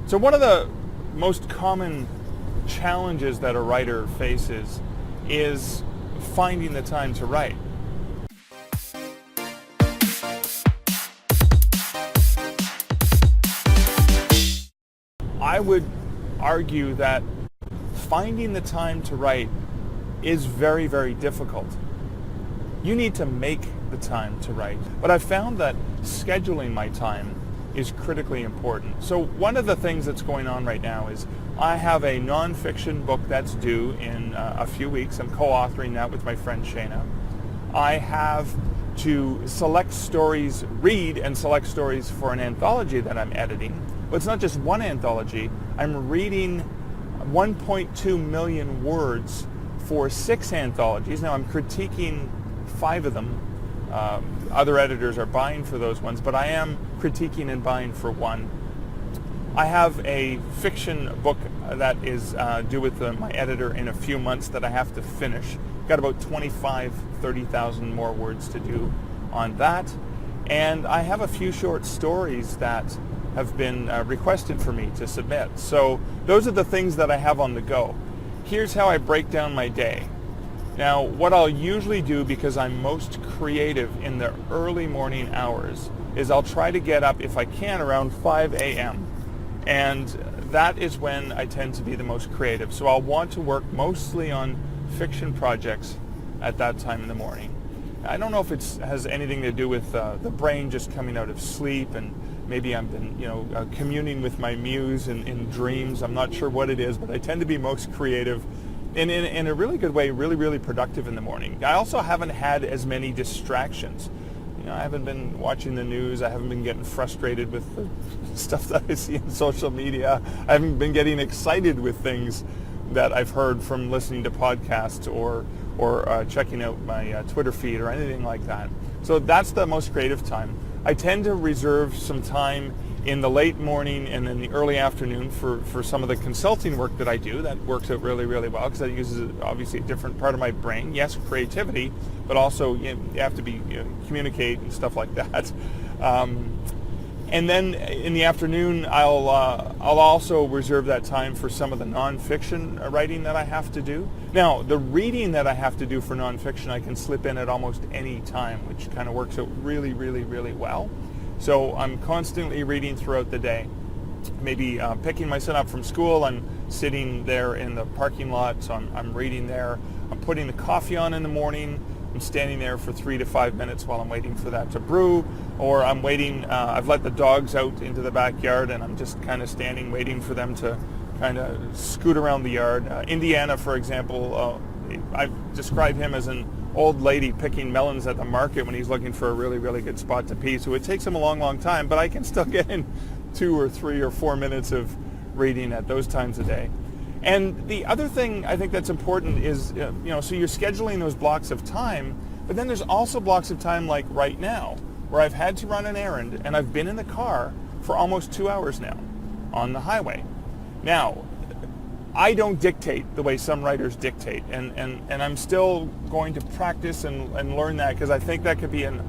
So one of the most common challenges that a writer faces is finding the time to write. I would argue that finding the time to write is very, very difficult. You need to make the time to write. But I've found that scheduling my time is critically important. So one of the things that's going on right now is I have a nonfiction book that's due in a few weeks. I'm co-authoring that with my friend Shayna. I have to read and select stories for an anthology that I'm editing. But it's not just one anthology. I'm reading 1.2 million words for 6 anthologies. Now I'm critiquing 5 of them. Other editors are buying for those ones, but I am critiquing and buying for one. I have a fiction book that is due with my editor in a few months that I have to finish. Got about 30,000 more words to do on that. And I have a few short stories that have been requested for me to submit. So those are the things that I have on the go. Here's how I break down my day. Now, what I'll usually do, because I'm most creative in the early morning hours, is I'll try to get up, if I can, around 5 a.m. And that is when I tend to be the most creative. So I'll want to work mostly on fiction projects at that time in the morning. I don't know if it has anything to do with the brain just coming out of sleep, and maybe I've been, communing with my muse in dreams. I'm not sure what it is, but I tend to be most creative and in a really good way, really, really productive in the morning. I also haven't had as many distractions. I haven't been watching the news. I haven't been getting frustrated with the stuff that I see on social media. I haven't been getting excited with things that I've heard from listening to podcasts or checking out my Twitter feed or anything like that. So that's the most creative time. I tend to reserve some time in the late morning and in the early afternoon for some of the consulting work that I do. That works out really, really well because that uses obviously a different part of my brain. Yes, creativity, but also you have to be communicate and stuff like that. And then in the afternoon, I'll also reserve that time for some of the nonfiction writing that I have to do. Now, the reading that I have to do for nonfiction, I can slip in at almost any time, which kind of works out really, really, really well. So I'm constantly reading throughout the day. Maybe picking my son up from school, I'm sitting there in the parking lot, so I'm reading there. I'm putting the coffee on in the morning. I'm standing there for 3 to 5 minutes while I'm waiting for that to brew, or I'm waiting, I've let the dogs out into the backyard and I'm just kind of standing waiting for them to kind of scoot around the yard. Indiana, for example, I describe him as an old lady picking melons at the market when he's looking for a really, really good spot to pee. So it takes him a long, long time, but I can still get in 2 or 3 or 4 minutes of reading at those times a day. And the other thing I think that's important is, so you're scheduling those blocks of time, but then there's also blocks of time like right now, where I've had to run an errand and I've been in the car for almost 2 hours now on the highway. Now, I don't dictate the way some writers dictate, and I'm still going to practice and learn that, because I think that could be an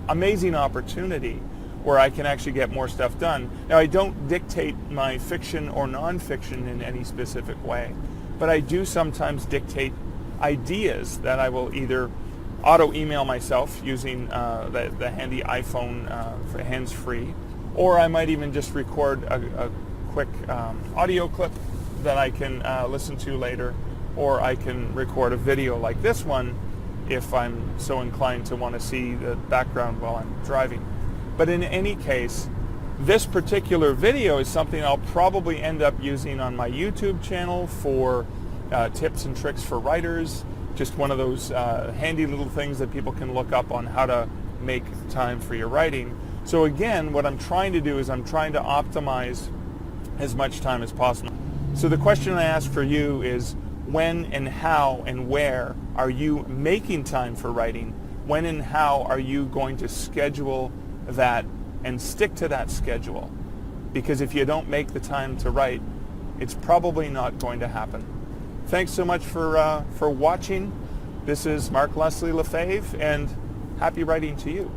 amazing opportunity where I can actually get more stuff done. Now, I don't dictate my fiction or nonfiction in any specific way, but I do sometimes dictate ideas that I will either auto-email myself using the handy iPhone for hands-free, or I might even just record a quick audio clip that I can listen to later, or I can record a video like this one if I'm so inclined to want to see the background while I'm driving. But in any case, this particular video is something I'll probably end up using on my YouTube channel for tips and tricks for writers, just one of those handy little things that people can look up on how to make time for your writing. So again, what I'm trying to do is I'm trying to optimize as much time as possible. So the question I ask for you is, when and how and where are you making time for writing? When and how are you going to schedule that and stick to that schedule? Because if you don't make the time to write, it's probably not going to happen. Thanks so much for watching. This is Mark Leslie Lefebvre, and happy writing to you.